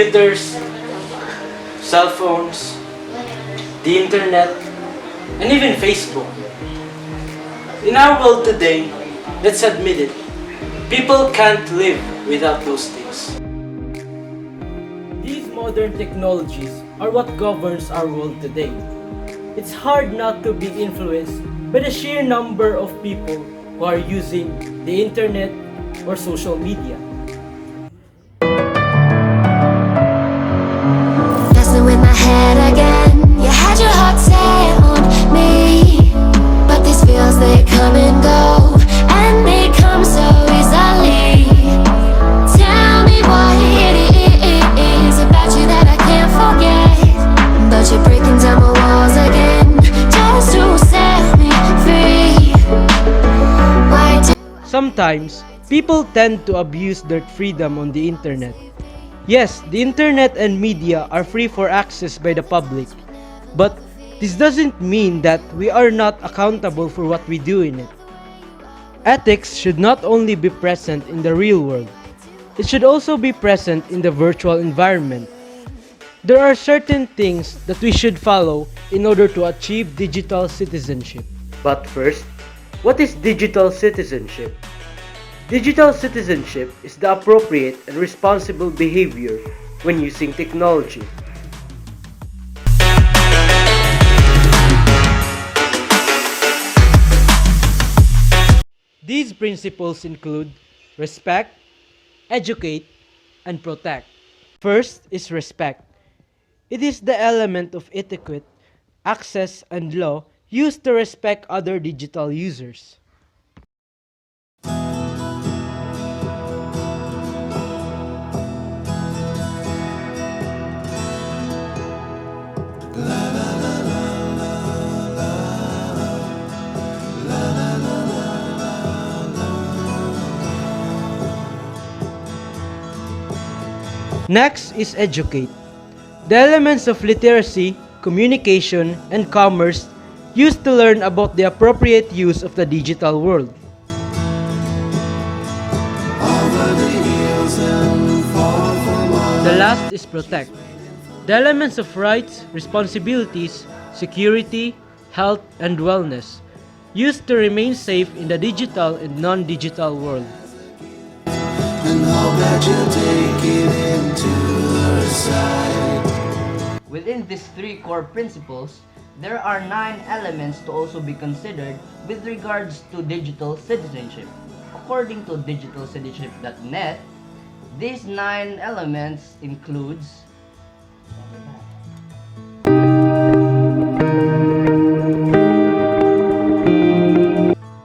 computers, cell phones, the internet, and even Facebook. In our world today, let's admit it, people can't live without those things. These modern technologies are what governs our world today. It's hard not to be influenced by the sheer number of people who are using the internet or social media. Messing with my head again. You had your heart set on me, but these feels, they come and go, and they come so easily. Tell me what it is about you that I can't forget, but you're breaking down my walls again just to set me free. Why do Sometimes, people tend to abuse their freedom on the internet. Yes, the internet and media are free for access by the public, but this doesn't mean that we are not accountable for what we do in it. Ethics should not only be present in the real world, it should also be present in the virtual environment. There are certain things that we should follow in order to achieve digital citizenship. But first, what is digital citizenship? Digital citizenship is the appropriate and responsible behavior when using technology. These principles include respect, educate, and protect. First is respect. It is the element of etiquette, access, and law used to respect other digital users. Next is educate. The elements of literacy, communication, and commerce used to learn about the appropriate use of the digital world. The last is protect. The elements of rights, responsibilities, security, health, and wellness used to remain safe in the digital and non-digital world. And hope that you take it into her side. Within these three core principles, there are 9 elements to also be considered with regards to digital citizenship. According to digitalcitizenship.net, these 9 elements includes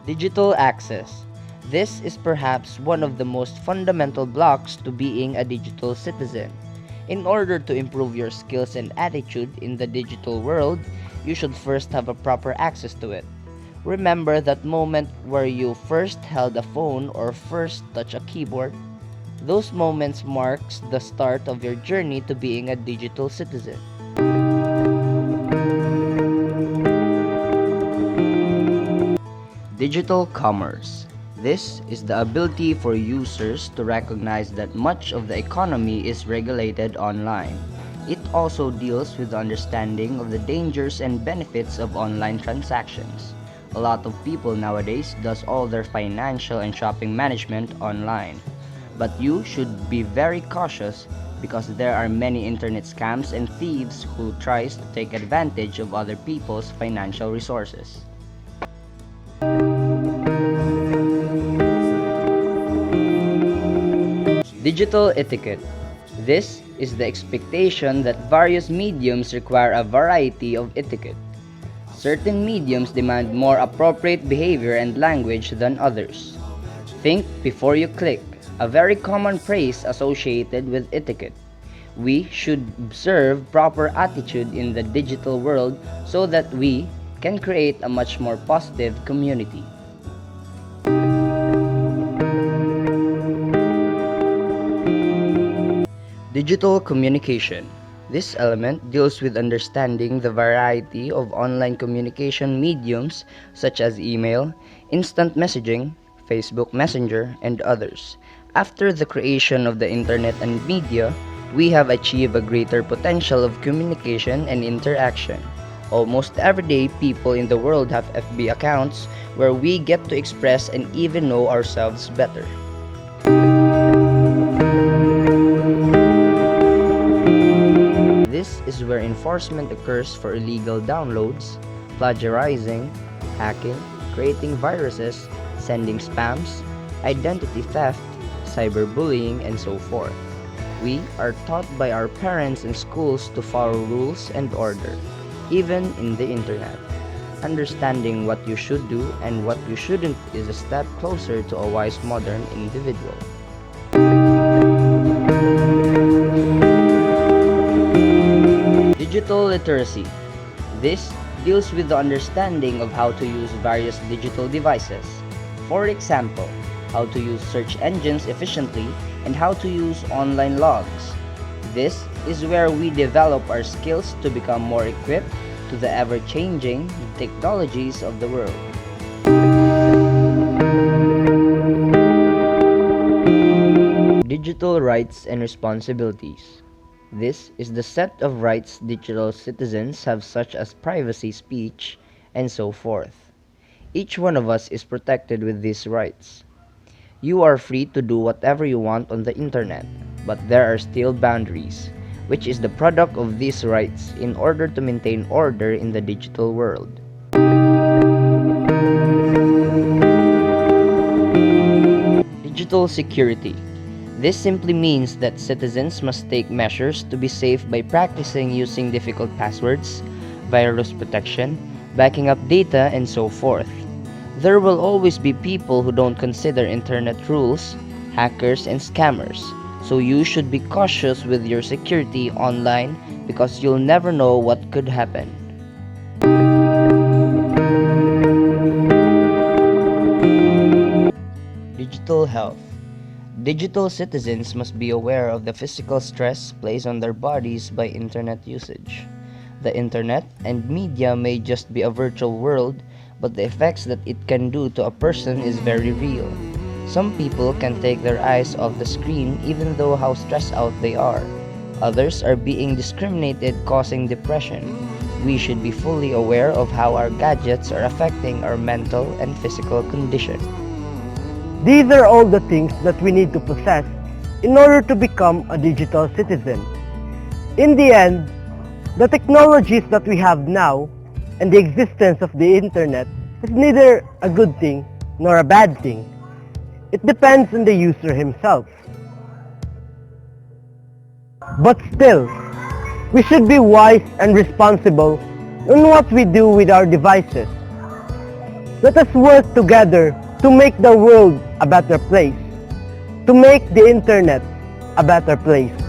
digital access. This is perhaps one of the most fundamental blocks to being a digital citizen. In order to improve your skills and attitude in the digital world, you should first have a proper access to it. Remember that moment where you first held a phone or first touched a keyboard? Those moments marks the start of your journey to being a digital citizen. Digital commerce. This is the ability for users to recognize that much of the economy is regulated online. It also deals with the understanding of the dangers and benefits of online transactions. A lot of people nowadays does all their financial and shopping management online. But you should be very cautious because there are many internet scams and thieves who tries to take advantage of other people's financial resources. Digital etiquette. This is the expectation that various mediums require a variety of etiquette. Certain mediums demand more appropriate behavior and language than others. Think before you click, a very common phrase associated with etiquette. We should observe proper attitude in the digital world so that we can create a much more positive community. Digital communication. This element deals with understanding the variety of online communication mediums such as email, instant messaging, Facebook Messenger, and others. After the creation of the internet and media, we have achieved a greater potential of communication and interaction. Almost everyday people in the world have FB accounts where we get to express and even know ourselves better. This is where enforcement occurs for illegal downloads, plagiarizing, hacking, creating viruses, sending spams, identity theft, cyberbullying, and so forth. We are taught by our parents and schools to follow rules and order, even in the internet. Understanding what you should do and what you shouldn't is a step closer to a wise modern individual. Digital literacy. This deals with the understanding of how to use various digital devices. For example, how to use search engines efficiently and how to use online logs. This is where we develop our skills to become more equipped to the ever-changing technologies of the world. Digital rights and responsibilities. This is the set of rights digital citizens have, such as privacy, speech, and so forth. Each one of us is protected with these rights. You are free to do whatever you want on the internet, but there are still boundaries, which is the product of these rights in order to maintain order in the digital world. Digital security. This simply means that citizens must take measures to be safe by practicing using difficult passwords, virus protection, backing up data, and so forth. There will always be people who don't consider internet rules, hackers, and scammers, so you should be cautious with your security online because you'll never know what could happen. Digital health. Digital citizens must be aware of the physical stress placed on their bodies by internet usage. The internet and media may just be a virtual world, but the effects that it can do to a person is very real. Some people can take their eyes off the screen even though how stressed out they are. Others are being discriminated, causing depression. We should be fully aware of how our gadgets are affecting our mental and physical condition. These are all the things that we need to possess in order to become a digital citizen. In the end, the technologies that we have now and the existence of the internet is neither a good thing nor a bad thing. It depends on the user himself. But still, we should be wise and responsible in what we do with our devices. Let us work together to make the world a better place, to make the internet a better place.